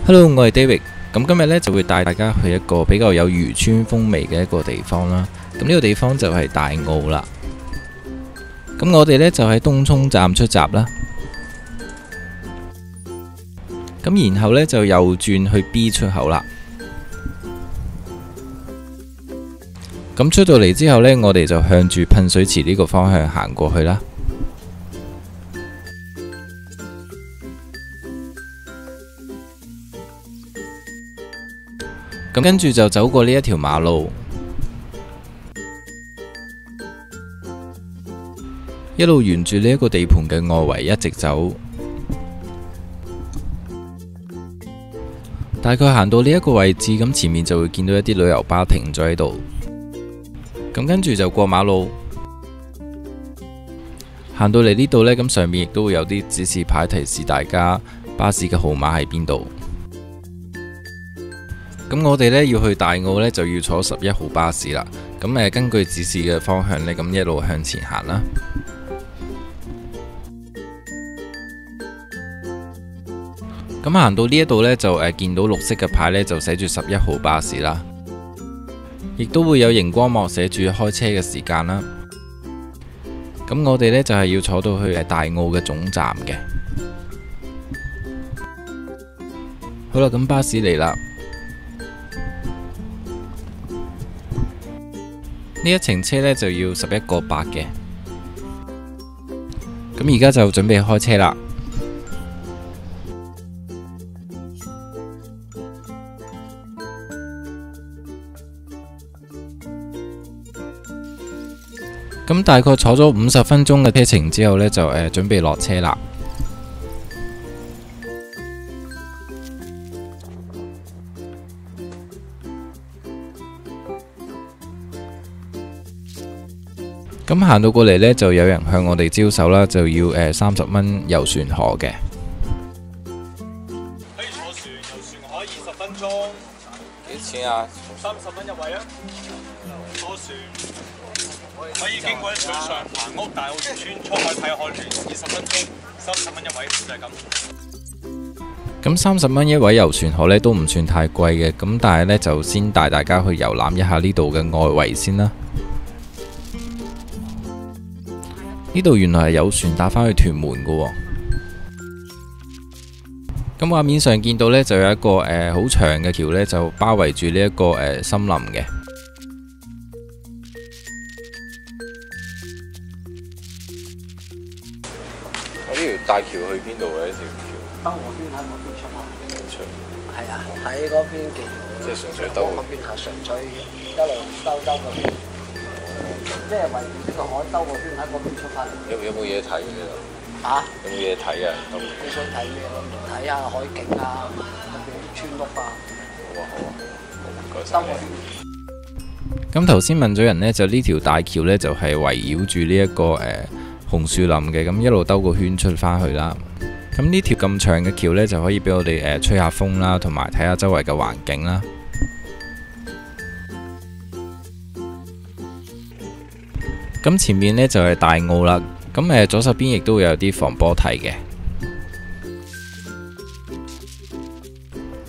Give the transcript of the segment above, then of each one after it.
Hello，我係 David。咁今日呢就會帶大家去一個比較有漁村風味嘅一個地方啦。咁呢個地方就係大澳啦。咁我哋呢就喺東涌站出閘啦。咁然後呢就右轉去 B 出口啦。咁出到嚟之後呢，我哋就向住噴水池呢個方向行過去啦。咁跟住就走過呢一條馬路，一路沿住呢一個地盤嘅外圍一直走，大概行到呢一個位置，咁前面就會見到一啲旅遊巴停咗喺度。咁跟住就過馬路，行到嚟呢度呢，咁上面亦都會有啲指示牌提示大家巴士嘅號碼喺邊度。咁我哋呢要去大澳呢，就要坐11號巴士啦。咁根據指示嘅方向呢，咁一路向前行啦。咁行到呢一度呢，就見到綠色嘅牌呢，就寫住11號巴士啦，亦都會有熒光幕寫住開車嘅時間啦。咁我哋呢，就係要坐到去大澳嘅總站嘅。好啦，咁巴士嚟啦。呢一程車呢就要11個8嘅，咁而家就準備開車啦。咁大概坐咗50分鐘嘅車程之後呢，就準備落車啦。咁行到過嚟呢，就有人向我哋招手啦，就要30蚊遊船河嘅。可以坐船，遊船河20分鐘。幾錢啊？30蚊一位啊！坐船可以經過水上棚屋、大澳漁村、出海睇海聯，20分鐘，30蚊一位，就係咁。咁30蚊一位遊船河呢，都唔算太貴嘅，咁但係呢，就先帶大家去遊覽一下呢度嘅外圍先啦。呢度原來係有船搭返去屯門嘅喎。咁畫面上見到呢，就有一個好長嘅橋呢，就包圍住呢一個森林嘅。呢條大橋去邊度嘅？呢條橋？北河邊喺嗰邊出發。係啊，喺嗰邊嘅。即係純粹兜。嗰邊係純粹一路兜嗰邊。即係圍住呢個海兜嗰邊喺嗰邊出發嚟。有冇嘢睇嘅？嚇？有冇嘢睇啊？你想睇咩？睇下海景啊，嗰啲村屋啊。好啊好啊，唔該晒。咁頭先問咗人呢，就呢條大橋呢，就係圍繞住呢一個紅樹林嘅，咁一路兜個圈出返去啦。咁呢條咁長嘅橋呢，就可以俾我哋吹下風啦，同埋睇下周圍嘅環境啦。咁前面呢，就係大澳啦，咁左手邊亦都會有啲防波堤嘅。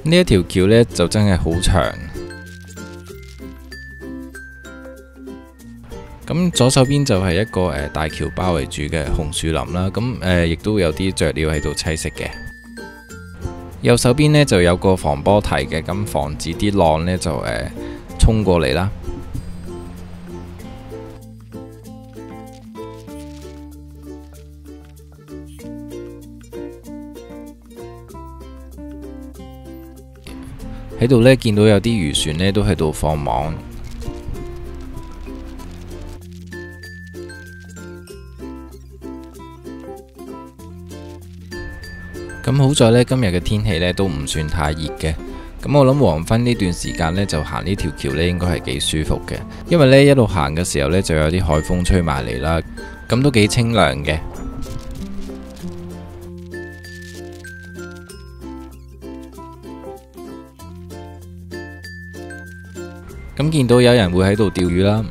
呢一條橋呢，就真係好長。咁左手邊就係一個大橋包圍住嘅紅樹林啦，咁亦都有啲雀鳥喺度棲息嘅。右手邊呢，就有個防波堤嘅，咁防止啲浪呢，就衝過嚟啦。喺度呢，見到有啲漁船呢，都喺度放網。咁好在呢，今日嘅天氣呢都唔算太熱嘅。咁我諗黃昏呢段時間呢，就行呢條橋呢應該係幾舒服嘅，因為呢一路行嘅時候呢，就有啲海風吹埋嚟啦，咁都幾清涼嘅。咁見到有人會喺度釣魚啦。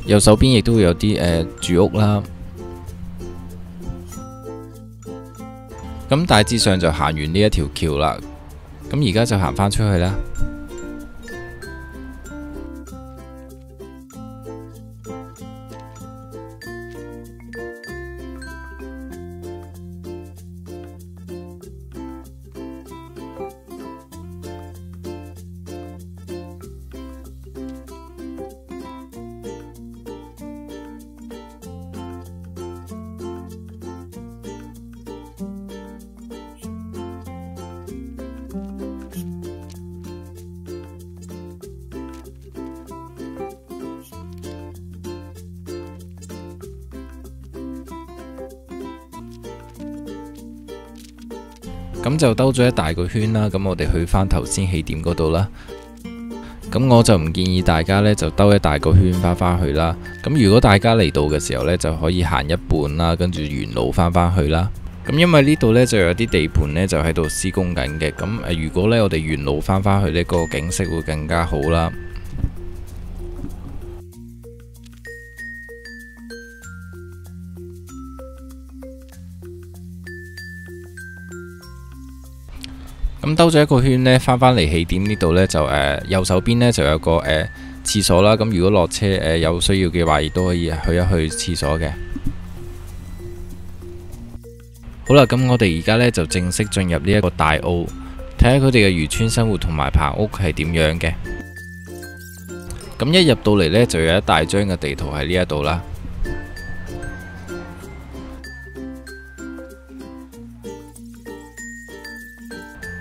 右手邊亦都會有啲住屋啦。咁大致上就行完呢一條橋啦。咁而家就行返出去啦。咁就兜咗一大個圈啦，咁我哋去返頭先起點嗰度啦。咁我就唔建議大家呢就兜一大個圈返去啦。咁如果大家嚟到嘅時候呢，就可以行一半啦，跟住沿路返去啦。咁因為呢度呢就有啲地盤呢就喺度施工緊嘅。咁如果呢我哋沿路返去呢，個景色會更加好啦。咁兜咗一個圈呢，返嚟起點呢度呢，就右手邊呢就有個廁所啦。咁如果落車有需要嘅話，亦都可以去一去廁所嘅。好啦，咁我哋而家呢就正式進入呢一個大澳，睇下佢哋嘅漁村生活同埋棚屋係點樣嘅。咁一入到嚟呢，就有一大張嘅地圖喺呢一度啦。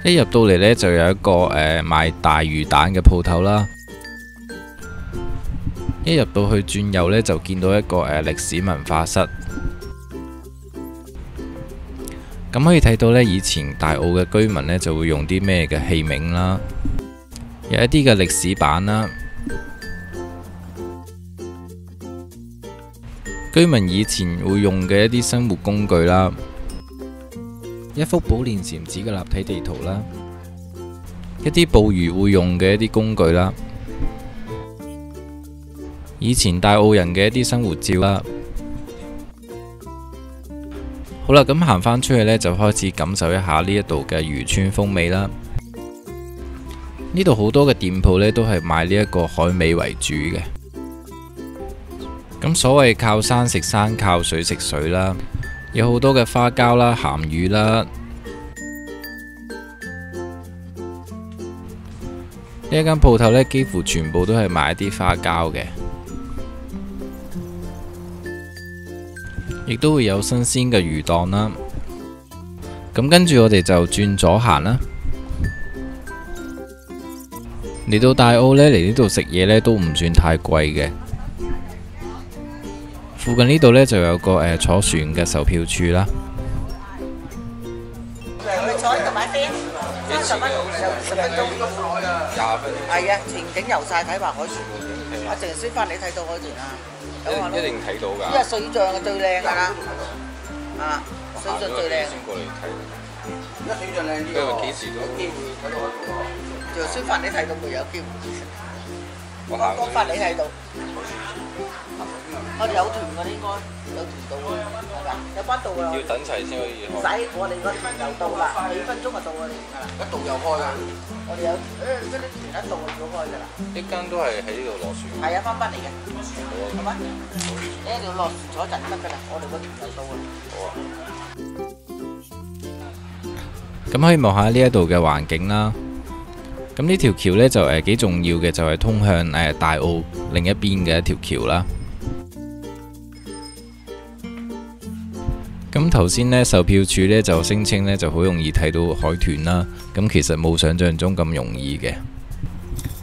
一入到嚟呢，就有一個賣大魚蛋嘅鋪頭啦。一入到去轉右呢，就見到一個歷史文化室。咁可以睇到呢，以前大澳嘅居民呢，就會用啲咩嘅器皿啦，有一啲嘅歷史板啦。居民以前會用嘅一啲生活工具啦。一幅寶蓮禪寺嘅立體地圖啦，一啲捕魚會用嘅一啲工具啦，以前大澳人嘅一啲生活照啦。好啦，咁行返出去呢，就開始感受一下呢一度嘅漁村風味啦。呢度好多嘅店鋪呢，都係賣呢一個海味為主嘅。咁所謂靠山食山，靠水食水啦。有好多嘅花膠啦、鹹魚啦，呢一間鋪頭呢，幾乎全部都係賣一啲花膠嘅，亦都會有新鮮嘅魚檔啦。咁跟住我哋就轉左行啦。嚟到大澳呢，嚟呢度食嘢呢都唔算太貴嘅。附近呢度呢，就有個坐船嘅售票處啦。去坐呢度買飛，30蚊10分鐘。20分。係啊，全景遊晒睇埋海船。我成日先翻嚟睇到海豚啊！一定睇到㗎。因為水象係最靚㗎啦，啊，水象最靚。先過嚟睇。而家水象靚啲喎。因為幾時都有機會睇到海豚。就先翻嚟睇到會有機會。剛翻嚟睇到。我哋有團㗎，應該有團到㗎，係咪？有班到㗎。要等齊先可以開。唔使，我哋個團又到啦，幾分鐘就到我哋㗎啦。一度又開㗎。我哋有嗰啲團一到就要開㗎啦。呢間都係喺呢度落船。係啊，翻嚟嘅。好嘛？你一定要落船坐一陣得㗎啦，我哋個團又到㗎。好啊。咁可以望下呢一度嘅環境啦。咁呢條橋呢，就幾重要嘅，就係通向大澳另一邊嘅一條橋啦。咁頭先呢，售票處呢就聲稱呢就好容易睇到海豚啦。咁其實冇想象中咁容易嘅。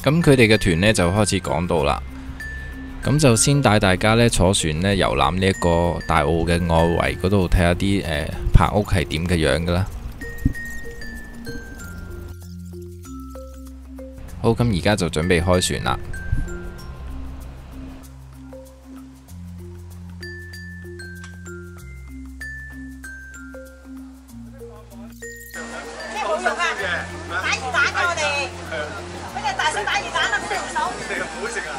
咁佢哋嘅團呢就開始講到啦。咁就先帶大家呢坐船呢遊覽呢一個大澳嘅外圍嗰度睇下啲棚屋係點嘅樣噶啦。好，咁而家就準備開船啦。咩好用啊？打魚蛋㗎我哋，俾你大聲打魚蛋啦，唔好用手。你唔好食啊！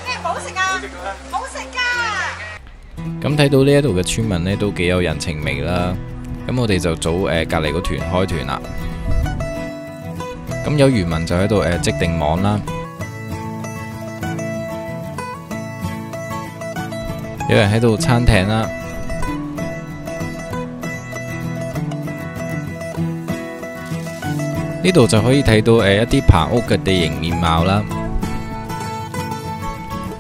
咩唔好食啊？好食㗎！咁睇到呢一度嘅村民呢，都幾有人情味啦。咁我哋就早隔離個團開團啦。咁有漁民就喺度織定網啦，有人喺度撐艇啦。呢度就可以睇到一啲棚屋嘅地形面貌啦。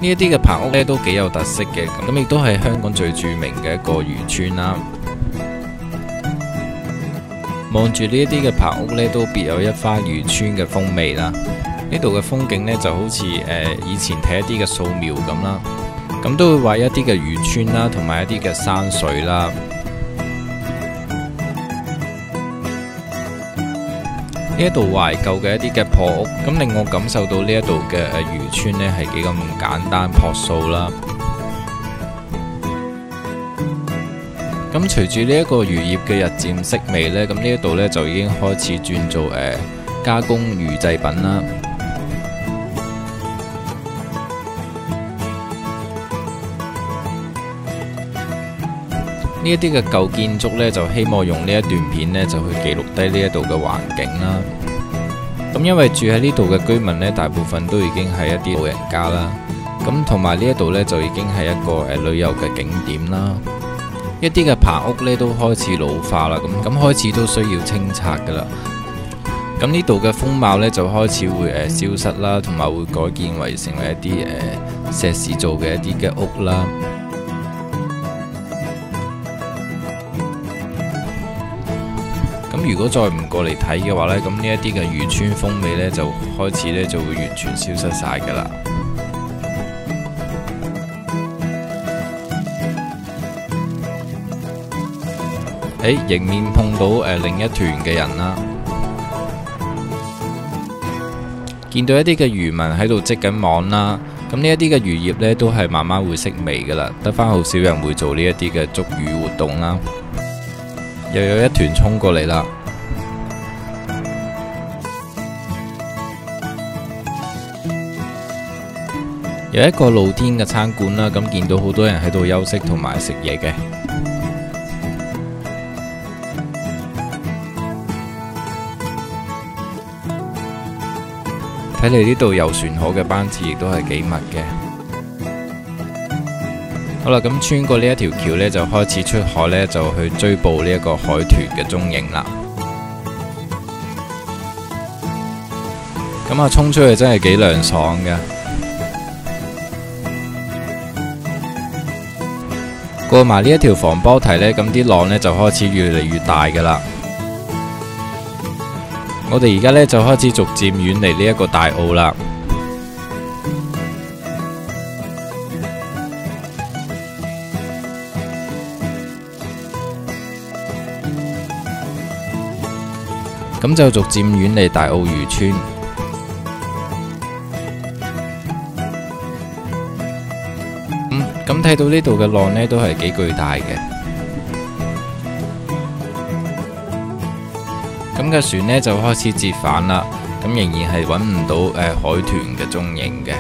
呢一啲嘅棚屋呢都幾有特色嘅，咁亦都係香港最著名嘅一個漁村啦。望住呢一啲嘅棚屋呢，都別有一番漁村嘅風味啦。呢度嘅風景呢，就好似以前睇一啲嘅素描咁啦，咁都會畫一啲嘅漁村啦，同埋一啲嘅山水啦。呢一度懷舊嘅一啲嘅破屋，咁令我感受到呢一度嘅漁村呢係幾咁簡單樸素啦。咁隨住呢一個漁業嘅日漸式微呢，咁呢一度呢就已經開始轉做加工魚製品啦。呢一啲嘅舊建築呢，就希望用呢一段片呢，就去記錄低呢一度嘅環境啦。咁因為住喺呢度嘅居民呢，大部分都已經係一啲老人家啦。咁同埋呢一度呢，就已經係一個旅遊嘅景點啦。一啲嘅棚屋呢，都開始老化啦，咁開始都需要清拆噶啦。咁呢度嘅風貌呢，就開始會消失啦，同埋會改建為成為一啲石屎做嘅一啲嘅屋啦。咁如果再唔過嚟睇嘅話呢，咁呢一啲嘅漁村風味呢，就開始呢就會完全消失晒噶啦。迎面碰到另一團嘅人啦，見到一啲嘅漁民喺度織緊網啦。咁呢一啲嘅漁業呢，都係慢慢會式微噶啦，得返好少人會做呢一啲嘅捉魚活動啦。又有一團衝過嚟啦，有一個露天嘅餐館啦。咁見到好多人喺度休息同埋食嘢嘅。睇嚟呢度遊船河嘅班次亦都係幾密嘅。好啦，咁穿過呢一條橋呢，就開始出海呢，就去追捕呢一個海豚嘅蹤影啦。咁衝出去真係幾涼爽嘅。過埋呢一條防波堤呢，咁啲浪呢就開始越嚟越大噶啦。我哋而家呢，就開始逐漸遠離呢一個大澳啦。咁就逐漸遠離大澳漁村。咁睇到呢度嘅浪呢，都係幾巨大嘅。咁嘅船呢，就開始折返啦。咁仍然係揾唔到海豚嘅蹤影嘅。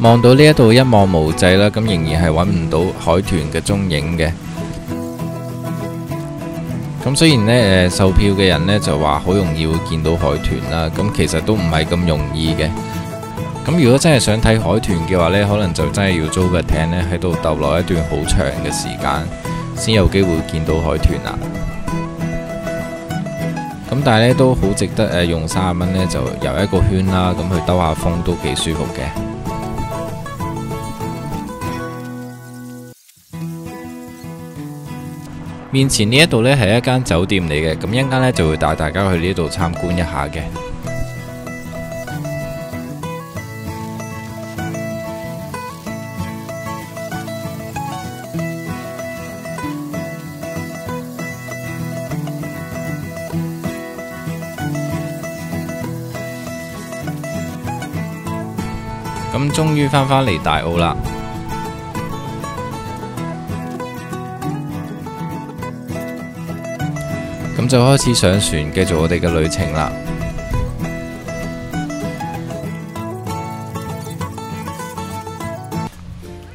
望到呢一度一望無際啦，咁仍然係揾唔到海豚嘅蹤影嘅。咁雖然呢售票嘅人呢就話好容易會見到海豚啦，咁其實都唔係咁容易嘅。咁如果真係想睇海豚嘅話呢，可能就真係要租個艇呢喺度逗留一段好長嘅時間，先有機會見到海豚啦。咁但係呢都好值得用30蚊呢就遊一個圈啦，咁去兜下風都幾舒服嘅。面前呢一度呢係一間酒店嚟嘅，咁一陣間呢就會帶大家去呢度參觀一下嘅。咁終於返嚟大澳啦。咁就開始上船，繼續我哋嘅旅程啦。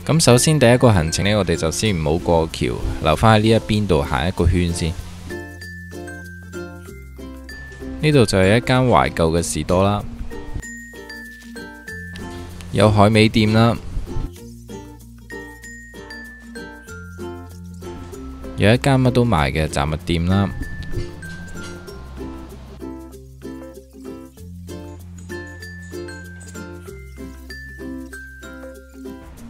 咁首先第一個行程呢，我哋就先唔好過橋，留返喺呢一邊度行一個圈先。呢度就係一間懷舊嘅士多啦，有海味店啦，有一間乜都賣嘅雜物店啦，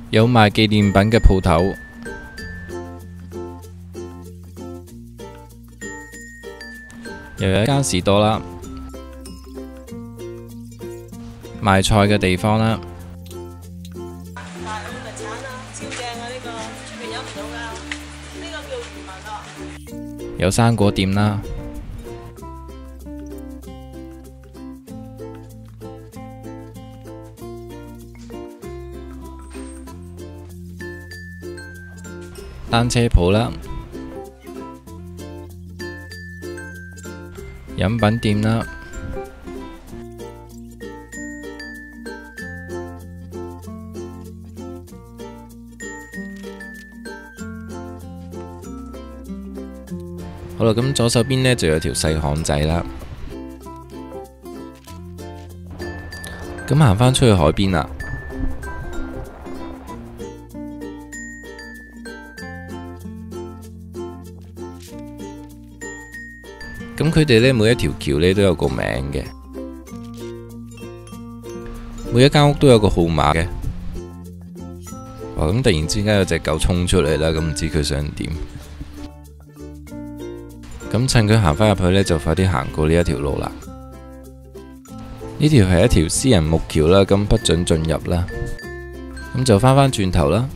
有賣紀念品嘅鋪頭，又有一間士多啦，賣菜嘅地方啦，有生果店啦，單車鋪啦，飲品店啦，好啦，咁左手邊呢就有條細巷仔啦，咁行返出去海邊啦。咁佢哋呢每一條橋呢都有個名嘅，每一間屋都有個號碼嘅。哇！咁突然之間有隻狗衝出嚟啦，咁唔知佢想點？咁趁佢行返入去呢，就快啲行過呢一條路啦。呢條係一條私人木橋啦，咁不准進入啦。咁就返轉頭啦，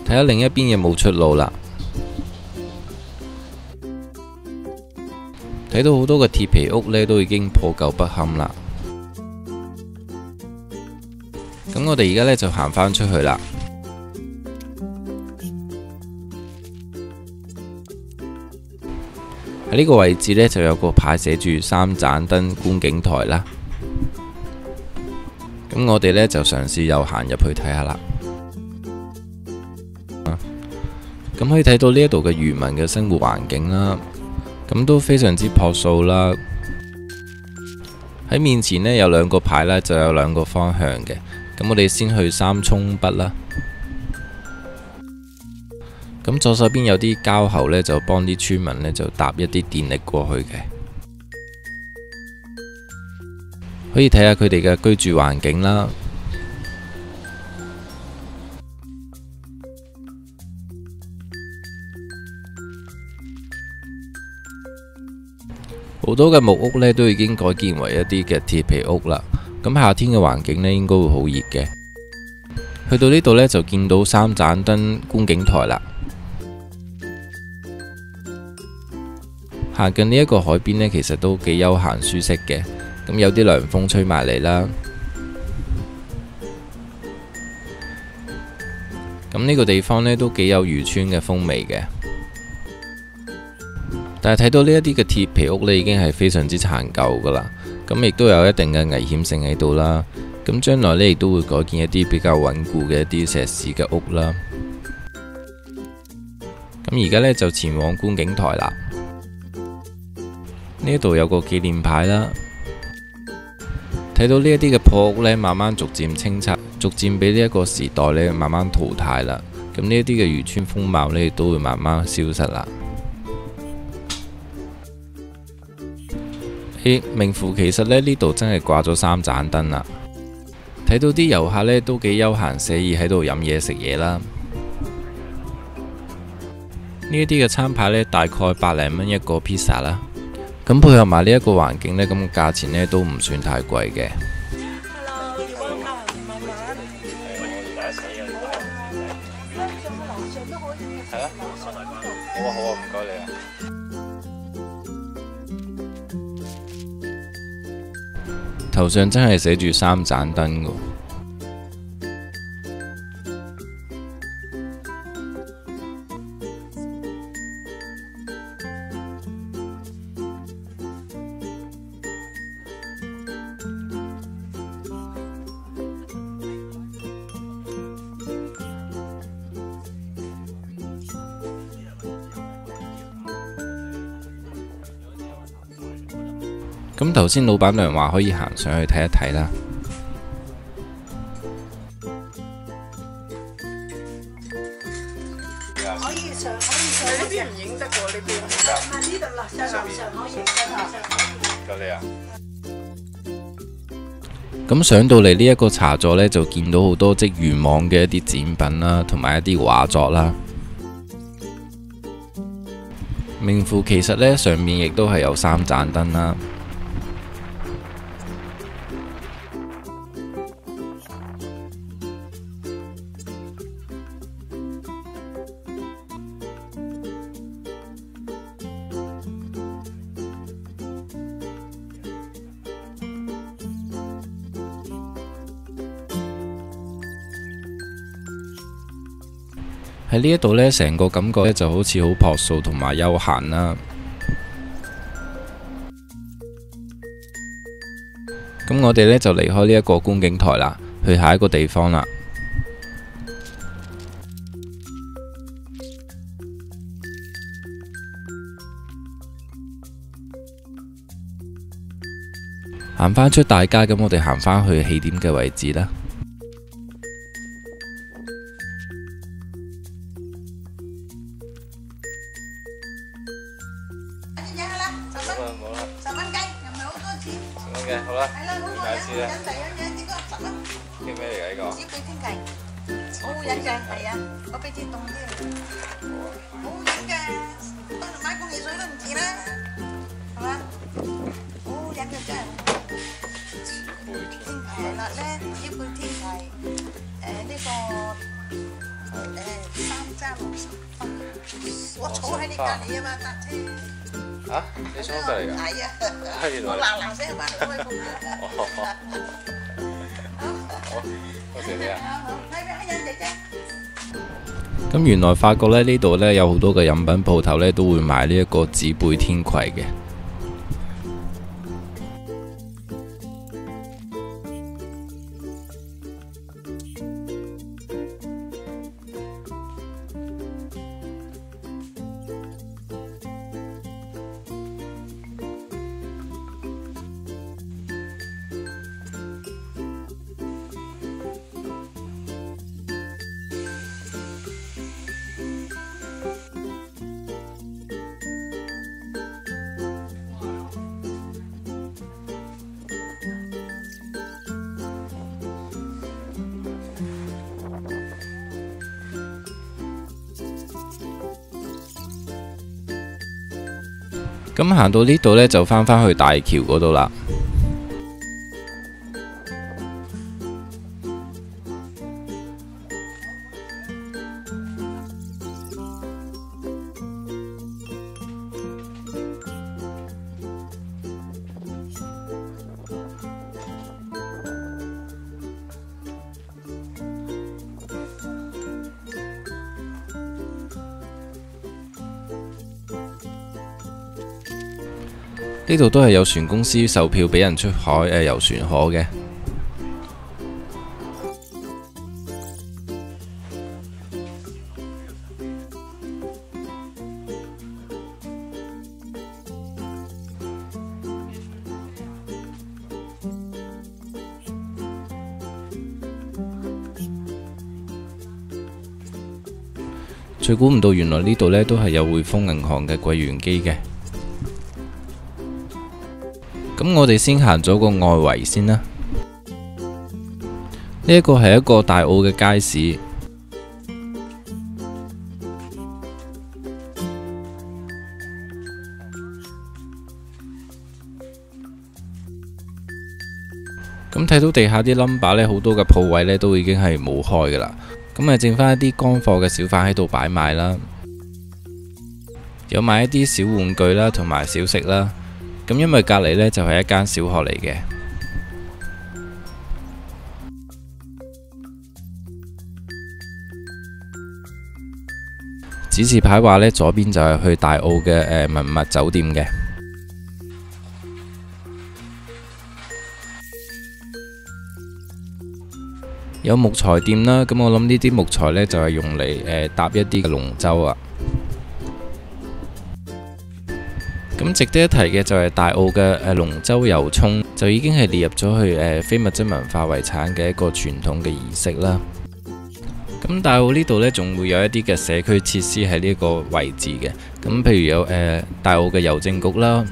睇下另一邊有冇出路啦。睇到好多個鐵皮屋呢，都已經破舊不堪啦。咁我哋而家呢，就行返出去啦。喺呢個位置呢，就有個牌寫住三盞燈觀景台啦。咁我哋呢，就嘗試又行入去睇下啦。咁可以睇到呢一度嘅漁民嘅生活環境啦。咁都非常之樸素啦。喺面前呢，有兩個牌啦，就有兩個方向嘅。咁我哋先去三涌北啦。咁左手邊有啲膠喉呢，就幫啲村民呢，就搭一啲電力過去嘅。可以睇下佢哋嘅居住環境啦。好多嘅木屋呢，都已經改建為一啲嘅鐵皮屋啦。咁夏天嘅環境呢，應該會好熱嘅。去到呢度呢，就見到三盞燈觀景台啦。行近呢一個海邊呢，其實都幾悠閒舒適嘅。咁有啲涼風吹埋嚟啦。咁呢個地方呢，都幾有漁村嘅風味嘅。但係睇到呢一啲嘅鐵皮屋呢，已經係非常之殘舊噶啦，咁亦都有一定嘅危險性喺度啦。咁將來呢，亦都會改建一啲比較穩固嘅一啲石屎嘅屋啦。咁而家呢，就前往觀景台啦。呢度有個紀念牌啦，睇到呢一啲嘅破屋呢，慢慢逐漸清拆，逐漸俾呢一個時代呢慢慢淘汰啦。咁呢一啲嘅漁村風貌呢，亦都會慢慢消失啦。名副其實呢，呢度真係掛咗三盞燈啦。睇到啲遊客呢，都幾悠閒寫意喺度飲嘢食嘢啦。呢一啲嘅餐牌呢，大概百零蚊一個披薩啦。咁配合埋呢一個環境呢，咁價錢呢都唔算太貴嘅。好啊，唔該你啊。頭上真係寫住三盞燈㗎。咁頭先老闆娘話可以行上去睇一睇啦。可以上呢邊唔影得過呢邊。唔係呢度啦，上樓上可以，上樓上可以。夠你啊！咁上到嚟呢一個茶座呢，就見到好多織漁網嘅一啲展品啦，同埋一啲畫作啦。名副其實呢，上面亦都係有3盞燈啦。喺呢一度呢，成個感覺呢就好似好樸素同埋悠閒啦。咁我哋呢就離開呢一個觀景台啦，去下一個地方啦。行返出大街，咁我哋行返去起點嘅位置啦。好啦，係啦，好好飲，飲第一嘢呢個10蚊。叫咩嚟㗎呢個？紫貝天蠣，好好飲嘅，係啊，我俾啲凍啲。好好飲嘅，當買罐汽水都唔止啦，係嘛？好好飲嘅真係。紫貝天蠣。係啦咧，紫貝天蠣，呢個3揸60分，我坐喺你隔離啊嘛，搭車。嚇？你坐隔離㗎？係啊，我嗱嗱聲翻嚟開鋪。好，多謝你啊！咁原來發覺咧呢度呢有好多嘅飲品鋪頭呢都會賣呢一個紫貝天葵嘅。咁行到呢度呢，就返返去大橋嗰度啦。呢度都係有船公司售票俾人出海遊船河嘅。最估唔到原來呢度呢都係有匯豐銀行嘅櫃員機嘅。咁我哋先行咗個外圍先啦。呢一個係一個大澳嘅街市，咁睇到地下啲 number 呢，好多嘅鋪位呢都已經係冇開噶啦。咁啊，剩翻一啲乾貨嘅小販喺度擺賣啦，有賣一啲小玩具啦，同埋小食啦。咁因為隔離呢就係一間小學嚟嘅，指示牌話呢左邊就係去大澳嘅文物酒店嘅。有木材店啦，咁我諗呢啲木材呢就係用嚟搭一啲嘅龍舟啊。咁值得一提嘅就係大澳嘅龍舟遊涌，就已經係列入咗去非物質文化遺產嘅一個傳統嘅儀式啦。咁大澳呢度呢，仲會有一啲嘅社區設施喺呢個位置嘅，咁譬如有大澳嘅郵政局啦。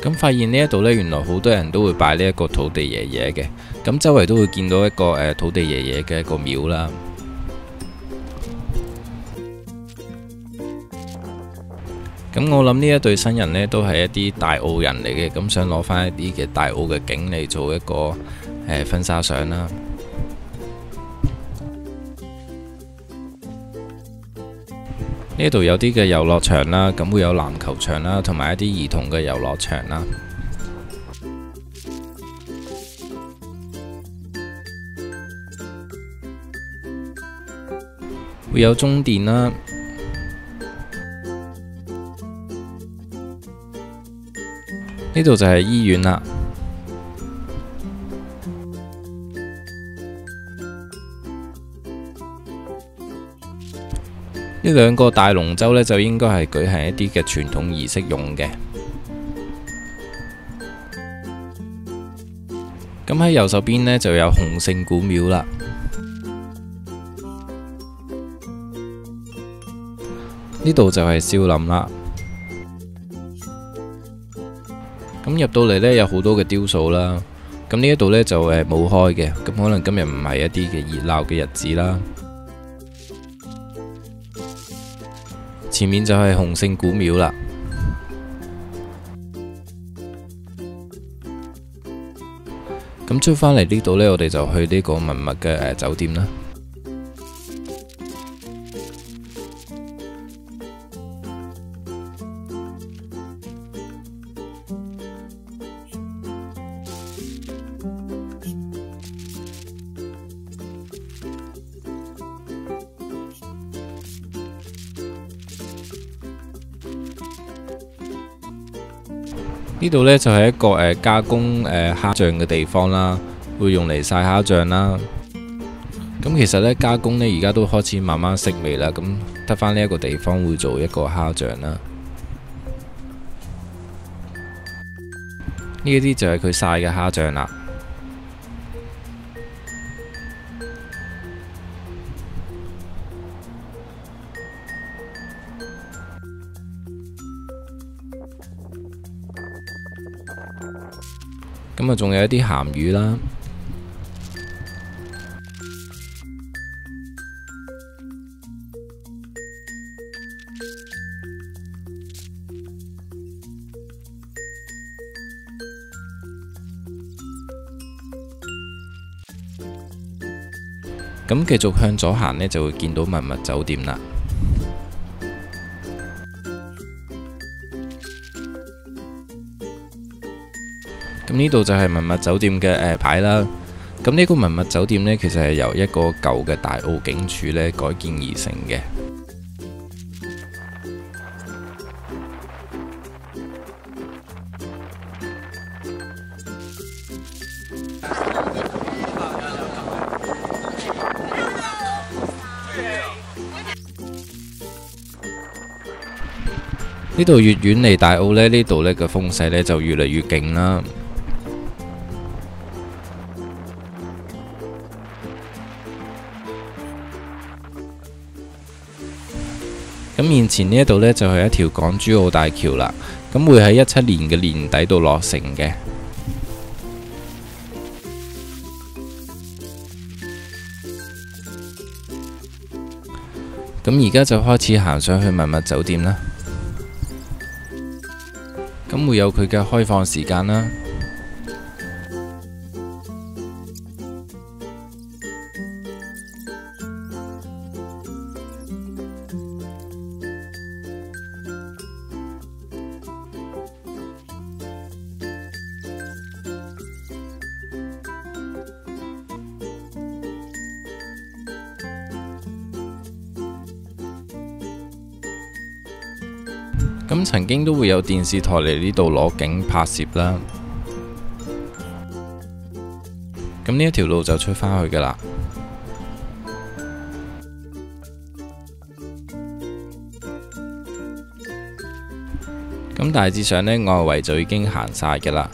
咁發現呢一度呢，原來好多人都會拜呢一個土地爺爺嘅，咁周圍都會見到一個土地爺爺嘅一個廟啦。咁我諗呢一對新人呢，都係一啲大澳人嚟嘅，咁想攞翻一啲嘅大澳嘅景嚟做一個婚紗相啦。呢度有啲嘅遊樂場啦，咁會有籃球場啦，同埋一啲兒童嘅遊樂場啦。會有中電啦。呢度就係醫院啦。呢兩個大龍舟呢，就應該係舉行一啲嘅傳統儀式用嘅。咁喺右手邊呢，就有洪聖古廟啦。呢度就係少林啦。咁入到嚟呢，有好多嘅雕塑啦。咁呢一度呢，就冇開嘅，咁可能今日唔係一啲嘅熱鬧嘅日子啦。前面就係洪聖古廟啦。咁出返嚟呢度呢，我哋就去呢個文物嘅酒店啦。呢度呢，就係一個加工蝦醬嘅地方啦，會用嚟曬蝦醬啦。咁其實呢，加工呢而家都開始慢慢式微啦，咁得返呢一個地方會做一個蝦醬啦。呢一啲就係佢曬嘅蝦醬啦。咁啊，仲有一啲鹹魚啦。咁繼續向左行呢，就會見到文物酒店啦。咁呢度就係文物酒店嘅牌啦。咁呢個文物酒店呢，其實係由一個舊嘅大澳警署呢改建而成嘅。呢度越遠離大澳呢，呢度呢嘅風勢呢就越嚟越勁啦。咁面前呢一度呢，就係一條港珠澳大橋啦，咁會喺17年嘅年底度落成嘅。咁而家就開始行上去文物酒店啦。咁會有佢嘅開放時間啦。咁曾經都會有電視台嚟呢度攞景拍攝啦。咁呢一條路就出返去㗎啦。咁大致上呢，外圍就已經行晒㗎啦。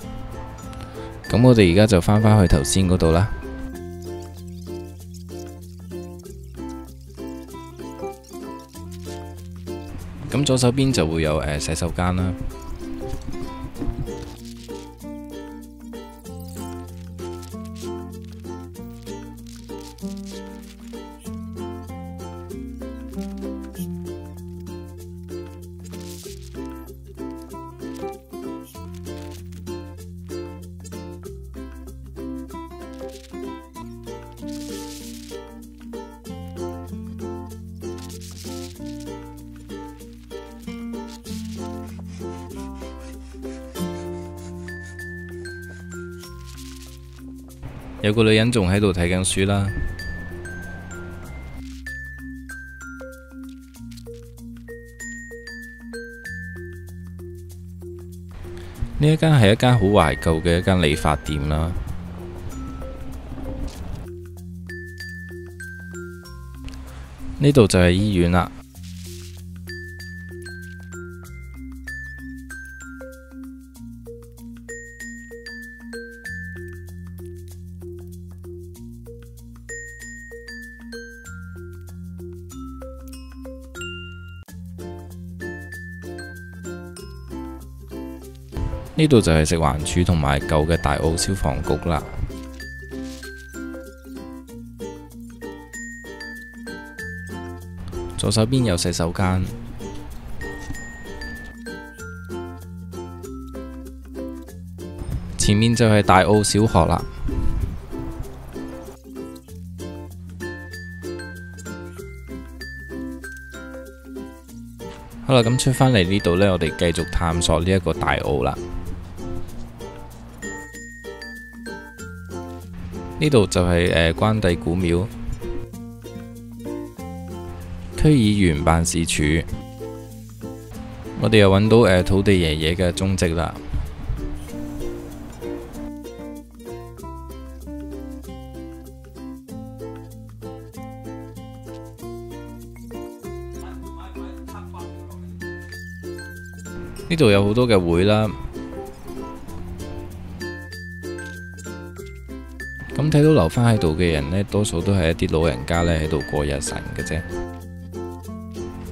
咁我哋而家就返返去頭先嗰度啦。咁左手邊就會有洗手間啦。有個女人仲喺度睇緊書啦。呢一間係一間好懷舊嘅一間理髮店啦。呢度就係醫院啦。呢度就係食環署同埋舊嘅大澳消防局啦。左手邊有洗手間，前面就係大澳小學啦。好啦，咁出返嚟呢度呢，我哋繼續探索呢一個大澳啦。呢度就係關帝古廟、區議員辦事處，我哋又揾到土地爺爺嘅蹤跡啦。呢度有好多嘅會啦。咁睇到留返喺度嘅人呢，多數都係一啲老人家呢喺度過日辰嘅啫。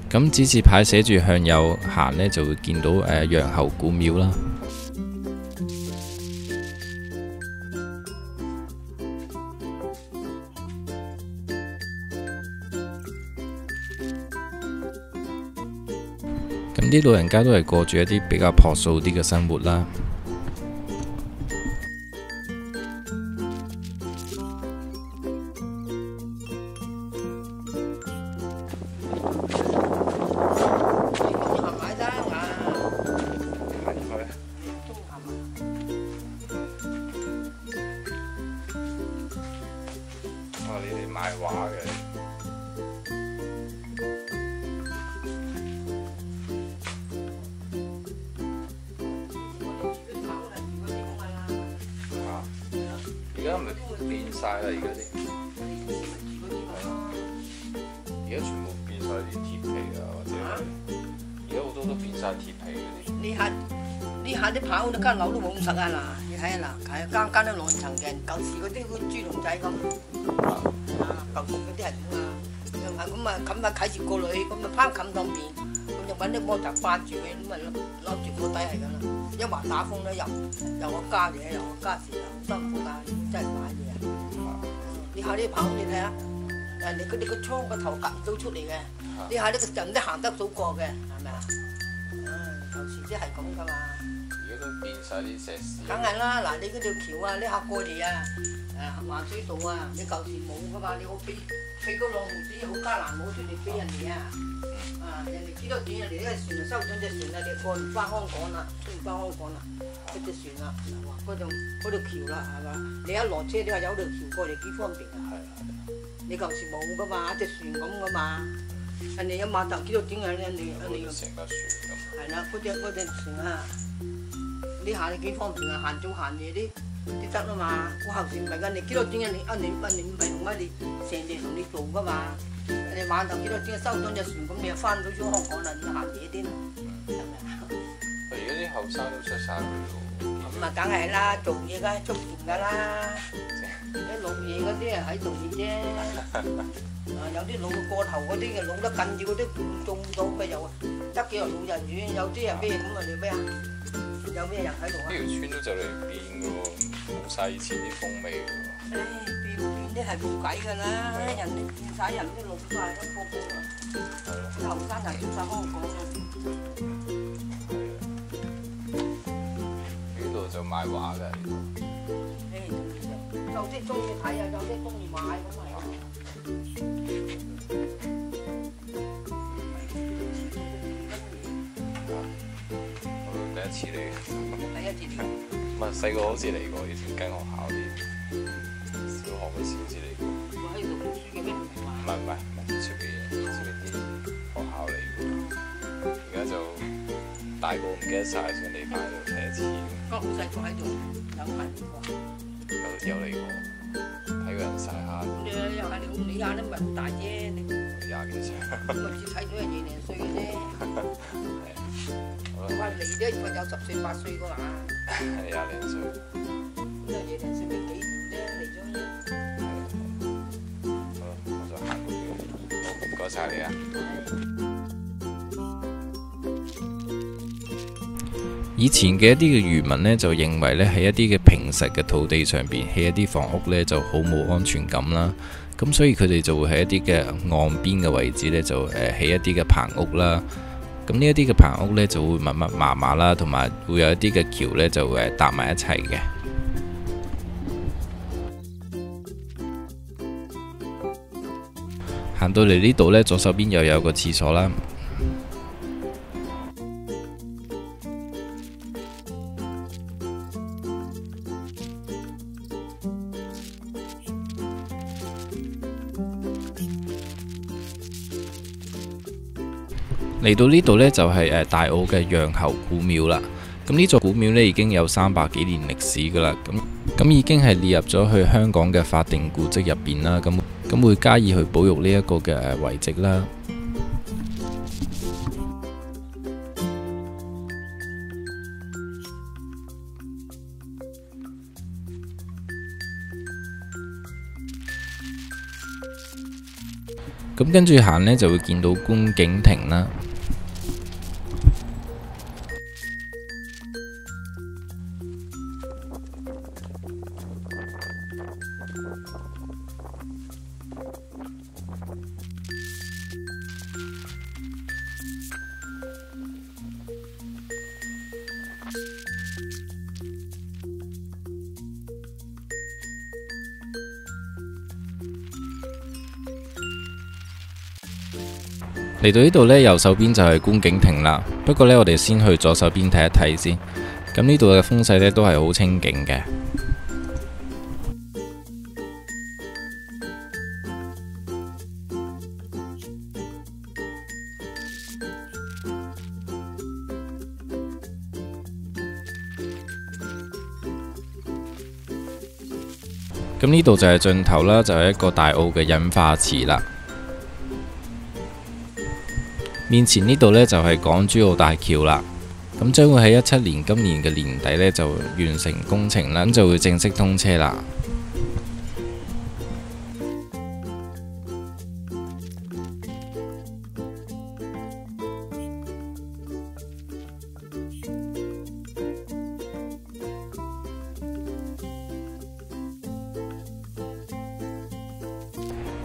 咁指示牌寫住向右行呢，就會見到楊侯古廟啦。咁啲老人家都係過住一啲比較樸素啲嘅生活啦。你哋賣畫嘅。而家係咪變晒啦？而家啲，而家全部變晒啲鐵皮啊，或者係而家好多都變晒鐵皮嗰啲。呢下啲棚嗰間樓都冇咁實啊！嗱，你睇下嗱，係間間都兩層嘅，舊時嗰啲好似豬籠仔咁。舊時嗰啲係咁啊，又係咁啊，冚下啟住個女，咁啊拋冚當邊，咁就揾啲摩擦掛住佢，咁啊攞住個底係咁啦。一話打風咧，又我加嘢，又我加時，又辛苦㗎，真係買嘢啊！呢下啲棚你睇下，人哋佢哋個倉個頭夾唔到出嚟嘅，呢下呢個人都行得到過嘅，係咪啊？舊時啲係咁㗎嘛。而家都變晒啲石屎。梗係啦，嗱你嗰條橋啊，呢下過嚟啊，環水道啊，你舊時冇㗎嘛，你好俾嗰兩毫紙好艱難攞出嚟俾人哋啊！人哋幾多錢？人哋呢個船就收咗隻船啦，你過唔翻香港啦，出唔翻香港啦，嗰隻船啦，嗰條橋啦，係嘛？你一落車，你話有條橋過嚟幾方便啊？係。你舊時冇㗎嘛，一隻船咁㗎嘛，人哋有碼頭幾多錢啊？人哋用成架船咁。係啦，嗰隻船啊！你啲行你幾方便啊，行早行夜啲得啊嘛。我後時唔係㗎，你幾多點你唔係同你成年同你做㗎嘛。你晚頭幾多點收咗隻船，咁你又翻到咗香港啦，要行夜啲啦，係咪啊？而家啲後生都出晒去咯。咁啊，梗係啦，做嘢梗係出錢㗎啦。啲老嘢嗰啲啊喺度嘅啫。有啲老過頭嗰啲嘅老得緊要嗰啲唔中到咪又得幾個老人院，有啲係咩咁啊？你咩啊？有咩人喺度啊？呢條村都就嚟變㗎喎，冇晒以前啲風味㗎喎。唉，變啲係冇計㗎啦，人哋變晒人都老晒都個個啊，啲後生人轉晒香港啊。呢度就賣畫㗎。有啲中意睇啊，有啲中意買咁係。我第一次嚟。第一次嚟。唔係細個好似嚟過，以前跟學校啲小學嗰時好似嚟過。我喺度讀書嘅咩？唔係出邊啲學校嚟過。而家就大個唔記得晒，想嚟翻度睇一次。我好細個喺度，有嚟過。有嚟過，睇過人晒下。你又係你下都唔係好大啫，你20幾歲。我只睇到人20零歲嘅啫。好啦，我話嚟咧，我有10歲8歲噶嘛。係20零歲。咁就20零歲咪幾年啫，嚟咗啫。好啦，我就行過去。好，唔該晒你啊。以前嘅一啲嘅漁民呢，就認為呢喺一啲嘅平實嘅土地上邊起一啲房屋呢，就好冇安全感啦。咁所以佢哋就會喺一啲嘅岸邊嘅位置呢，就起一啲嘅棚屋啦。咁呢一啲嘅棚屋呢，就會密密麻麻啦，同埋會有一啲嘅橋呢，就搭埋一齊嘅。行到嚟呢度呢，左手邊又有個廁所啦。嚟到呢度呢，就係大澳嘅楊侯古廟啦。咁呢座古廟呢，已經有300幾年歷史噶啦。咁已經係列入咗去香港嘅法定古蹟入邊啦。咁會加以去保育呢一個嘅遺跡啦。咁跟住行呢，就會見到觀景亭啦。嚟到呢度呢，右手邊就係觀景亭啦。不過呢，我哋先去左手邊睇一睇先。咁呢度嘅風勢呢，都係好清勁嘅。咁呢度就係盡頭啦，就係一個大澳嘅引化池啦。面前呢度呢，就係港珠澳大橋啦，咁將會喺17年今年嘅年底呢，就完成工程啦，咁就會正式通車啦。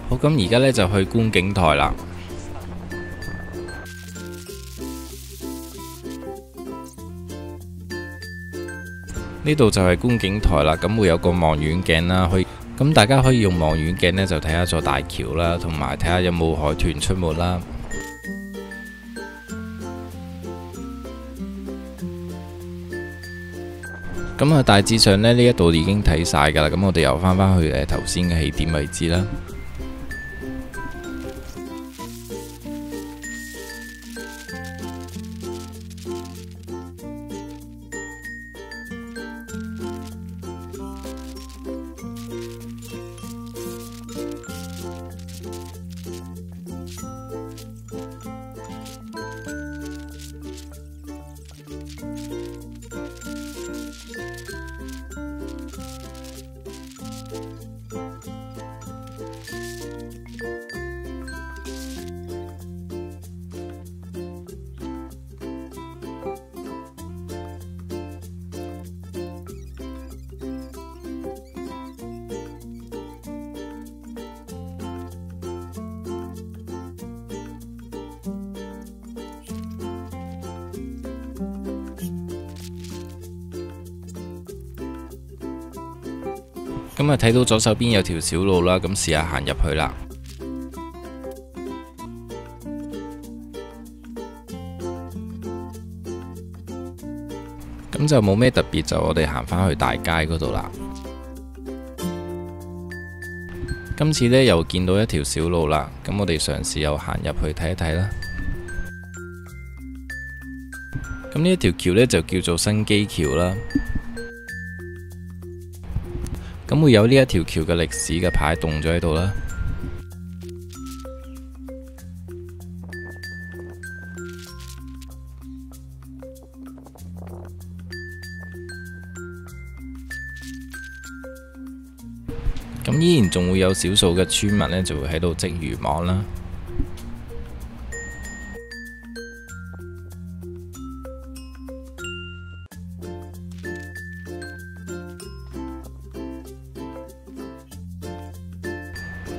好，咁而家呢，就去觀景台啦。呢度就係觀景台啦，咁會有個望遠鏡啦，咁大家可以用望遠鏡呢，就睇下座大橋啦，同埋睇下有冇海豚出沒啦。咁啊，大致上呢，呢一度已經睇晒㗎啦，咁我哋又翻返去頭先嘅起點位置啦。咁啊睇到左手邊有條小路啦，咁試下行入去啦。咁就冇咩特別，就我哋行返去大街嗰度啦。今次呢，又見到一條小路啦，咁我哋嘗試又行入去睇一睇啦。咁呢一條橋呢，就叫做新基橋啦。咁會有呢一條橋嘅歷史嘅牌棟咗喺度啦。咁依然仲會有少數嘅村民呢，就會喺度織漁網啦。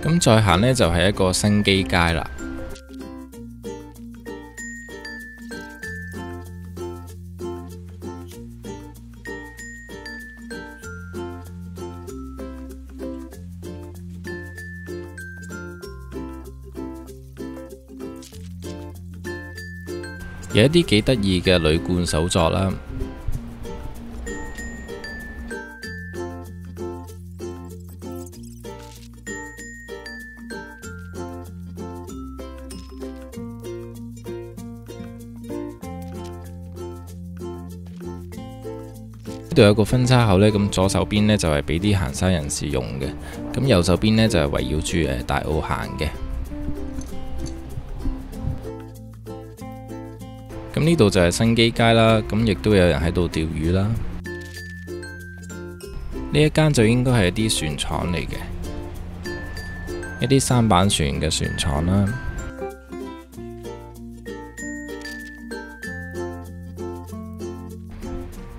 咁再行呢，就係一個新基街啦。有一啲幾得意嘅鋁罐手作啦。呢度有個分叉口呢，咁左手邊呢就係俾啲行山人士用嘅，咁右手邊呢就係圍繞住大澳行嘅。咁呢度就係新基街啦，咁亦都有人喺度釣魚啦。呢一間就應該係一啲船廠嚟嘅，一啲舢板船嘅船廠啦。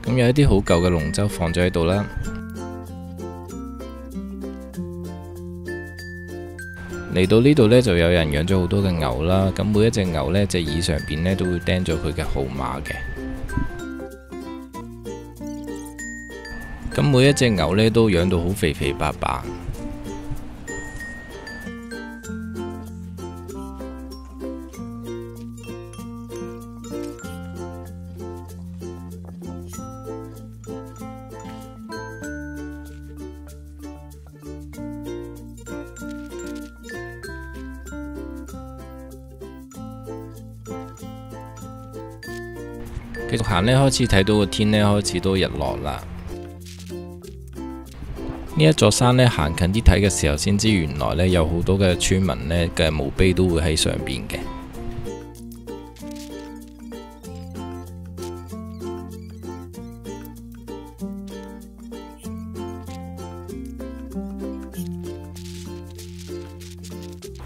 咁有一啲好舊嘅龍舟放咗喺度啦。嚟到呢度呢，就有人養咗好多嘅牛啦。咁每一隻牛呢，隻耳上邊呢都會釘咗佢嘅號碼嘅。咁每一隻牛呢都養到好肥肥白白。繼續行呢，開始睇到個天呢開始都日落啦。呢一座山呢，行近啲睇嘅時候，先知原來呢有好多嘅村民呢嘅墓碑都會喺上邊嘅。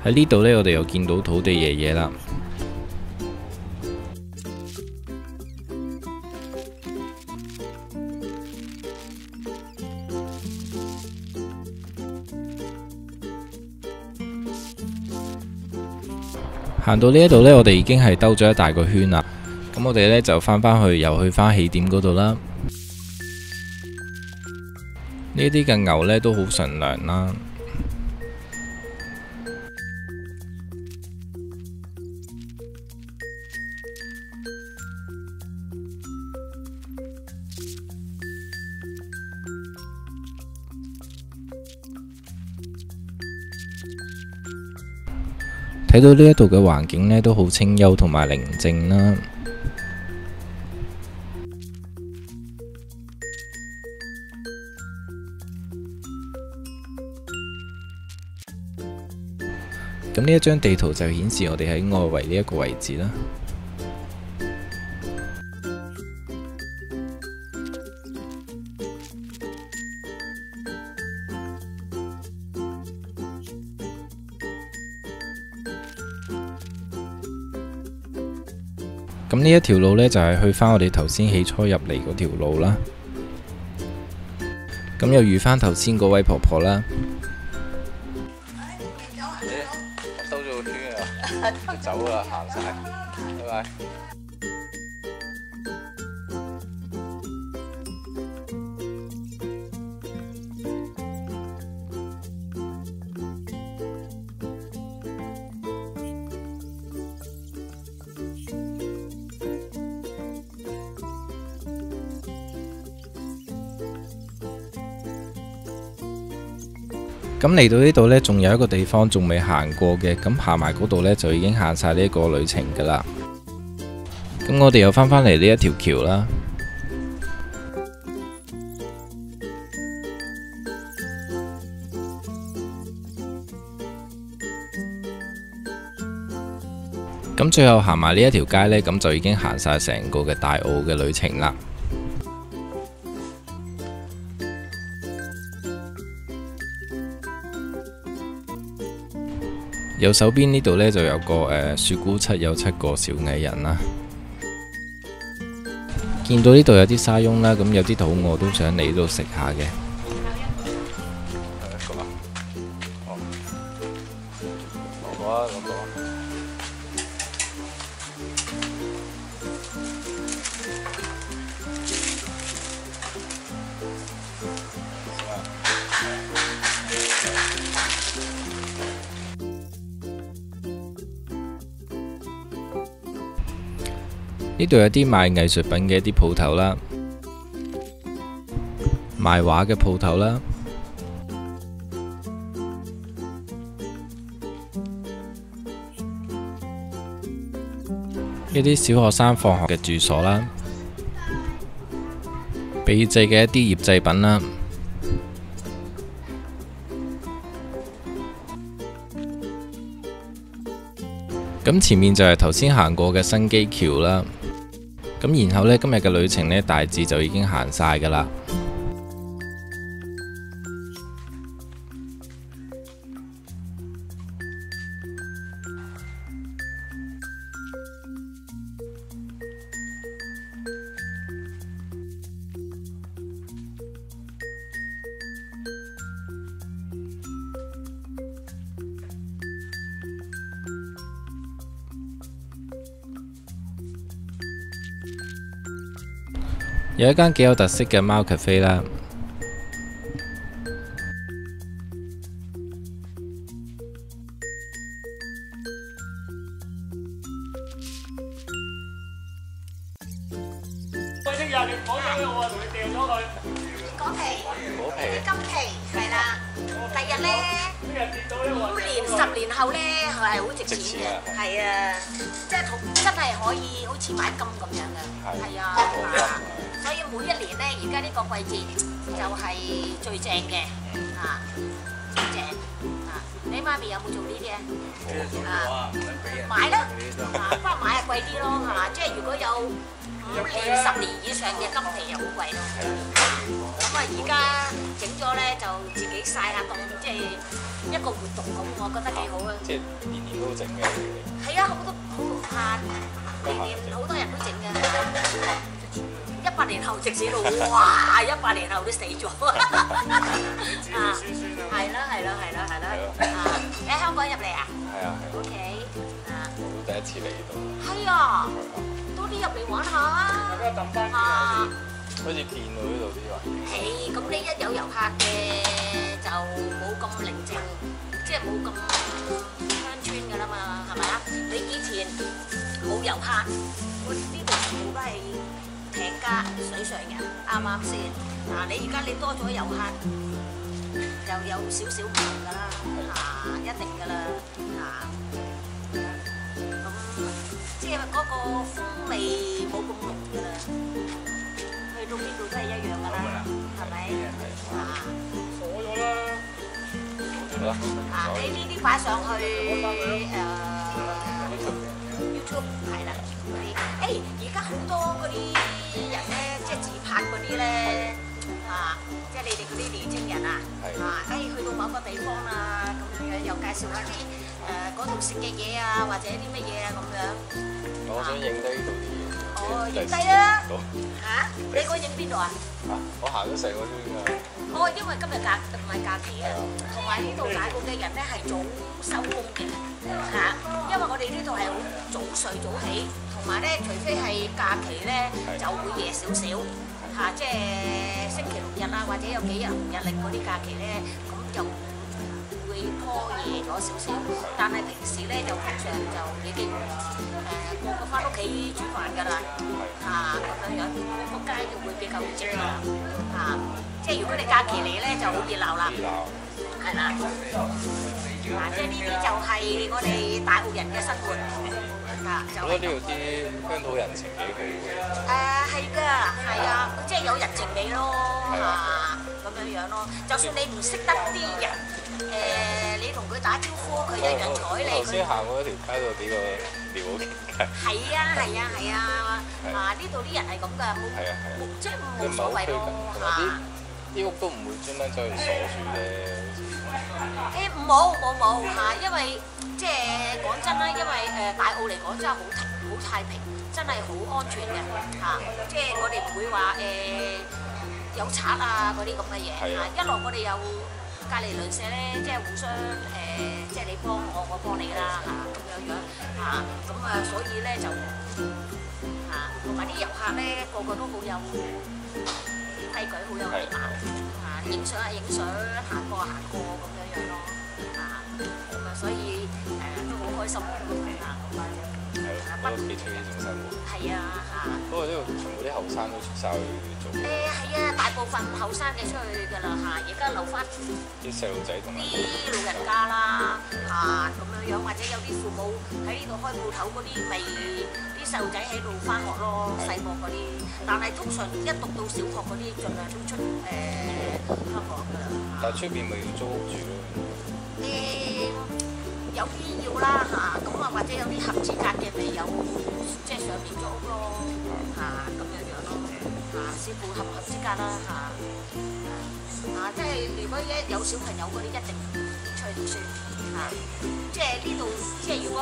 喺呢度呢，我哋又見到土地爺爺啦。行到呢一度呢，我哋已經係兜咗一大個圈啦。咁我哋呢就返去，又去返起點嗰度啦。呢啲嘅牛呢都好純良啦。睇到呢一度嘅環境呢都好清幽同埋寧靜啦。咁呢一張地圖就顯示我哋喺外圍呢一個位置啦。咁呢一條路呢，就係去返我哋頭先起初入嚟嗰條路啦。咁又遇返頭先嗰位婆婆啦。兜咗個圈啊，走啦，行晒，拜拜。咁嚟到呢度呢，仲有一個地方仲未行過嘅，咁行埋嗰度呢，就已經行晒呢一個旅程噶啦。咁我哋又翻返嚟呢一條橋啦。咁最後行埋呢一條街呢，咁就已經行晒成個嘅大澳嘅旅程啦。右手邊呢度呢，就有個雪姑七有7個小矮人啦。見到呢度有啲沙翁啦，咁有啲肚餓都想嚟呢度食下嘅。呢度有啲賣藝術品嘅一啲鋪頭啦，賣畫嘅鋪頭啦，一啲小學生放學嘅住所啦，秘製嘅一啲醃製品啦。咁前面就係頭先行過嘅新基橋啦。咁然後呢，今日嘅旅程呢，大致就已經行晒㗎啦。有一間幾有特色嘅貓咖啡啦，喂，聽日你講咗我話同你掉咗佢。果皮，果皮金皮係啦。第日咧聽日跌到咧，5年、10年後咧係好值錢嘅，係啊，即係真係可以好似買金咁樣嘅，係啊。所以每一年咧，而家呢個季節就係最正嘅，最正啊！你媽咪有冇做呢啲啊？買啦，不過買係貴啲咯，係嘛？即係如果有5年、10年以上嘅金皮又好貴咯。咁啊，而家整咗咧就自己曬下凍，即係一個活動咁，我覺得幾好啊！即係年年都整嘅。係啊，好多年年好多人都整嘅。100年後直死到，哇！100年後都死咗。係啦。你喺香港入嚟啊？係啊。OK。我都第一次嚟呢度。係啊，多啲入嚟玩下啊！好似變到呢度啲位。咁你一有遊客嘅就冇咁寧靜，即係冇咁鄉村㗎啦嘛，係咪啊？你以前冇遊客，我呢度全部都係艇家水上人，啱唔啱先？你而家你多咗遊客，就有少少唔同㗎啦，一定㗎啦，咁即係嗰個風味冇咁濃㗎啦，去到邊度都係一樣㗎啦，係咪？鎖咗啦。你呢啲擺上去YouTube 係啦。而家好多嗰啲人咧，即係自拍嗰啲咧，即係你哋嗰啲年青人啊，去到某個地方啊，咁樣又介紹下啲嗰度食嘅嘢啊，或者啲乜嘢啊咁樣。我想影低呢度啲嘢。影低啦。你嗰影邊度啊？我行咗成個圈㗎。因為今日唔係假期啊，同埋呢度大部嘅人咧係早收工嘅，因為我哋呢度係好早睡早起，同埋咧除非係假期咧就會夜少少，即係星期6日啊，或者有幾日紅日曆嗰啲假期咧，咁就會拖夜咗少少，但係平時咧就通常就已經個個翻屋企煮飯㗎啦，咁樣個街就會比較靜啦，即係如果你假期嚟咧就好熱鬧啦。係啦。即係呢啲就係我哋大澳人嘅生活。我覺得呢度啲鄉土人情幾好嘅。係㗎，係啊，即係有人情味咯咁樣咯。就算你唔識得啲人，你同佢打招呼，佢一樣睬你。頭先行過一條街度幾個撩好傾偈。係啊，呢度啲人係咁㗎，即係冇所謂咯啲屋都唔會專登走去鎖住咧。冇因為即係講真啦，因為大澳嚟講真係好太平，真係好安全嘅即係我哋唔會話有賊啊嗰啲咁嘅嘢一來我哋有隔離鄰舍咧，即係互相即係你幫我，我幫你啦咁樣咁所以咧就同埋啲遊客咧個個都好有規矩，好有禮貌影相行過咁樣咯所以都好開心係咯，幾中意呢種生活。係不過呢度全部啲後生都出晒去做。係啊，大部分後生嘅出去㗎啦而家留翻啲細路仔同埋啲老人家啦咁樣，或者有啲父母喺呢度開鋪頭嗰啲，咪啲細路仔喺度翻學咯，細個嗰啲。但係通常一讀到小學嗰啲，盡量都出香港㗎啦。但係出邊咪要租屋住咯？有啲要啦或者有啲合資格嘅咪有即係上面租屋咯咁樣咯視乎合唔合資格啦即係如果有小朋友嗰啲一定出去讀書即係呢度即係如果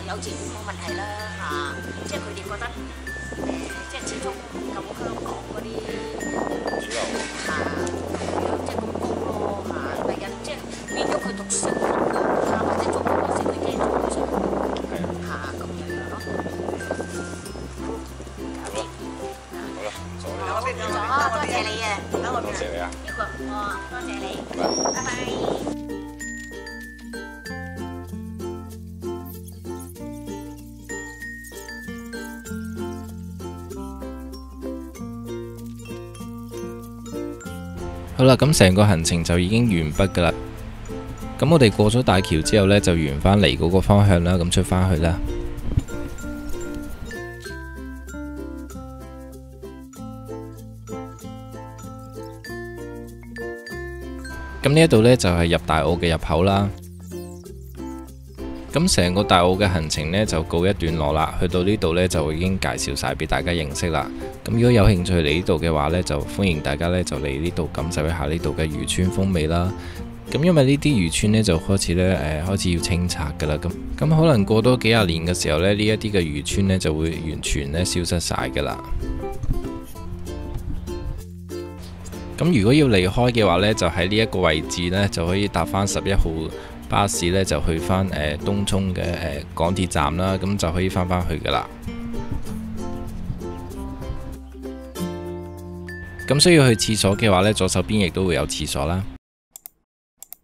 幼稚園冇問題啦即係佢哋覺得即係始終唔夠香港嗰啲主流即係咁高咯第日即係變咗佢讀小學或者中學嗰時佢驚咗佢上咁樣咯。好啦，多謝你啊！多謝你啊！多謝你，拜拜。好啦，咁成個行程就已經完畢㗎啦。咁我哋過咗大橋之後呢，就沿返嚟嗰個方向啦，咁出返去啦。咁呢一度呢，就係入大澳嘅入口啦。咁成個大澳嘅行程呢，就告一段落啦。去到呢度呢，就已經介紹晒俾大家認識啦。咁如果有興趣嚟呢度嘅話呢，就歡迎大家呢，就嚟呢度感受一下呢度嘅漁村風味啦。咁因為呢啲漁村呢，就開始呢，開始要清拆噶啦。咁可能過多幾廿年嘅時候呢，呢一啲嘅漁村呢，就會完全呢消失晒噶啦。咁如果要離開嘅話呢，就喺呢一個位置呢，就可以搭翻11號巴士呢，就去翻東涌嘅港鐵站啦，咁就可以翻去噶啦。咁需要去廁所嘅話呢，左手邊亦都會有廁所啦。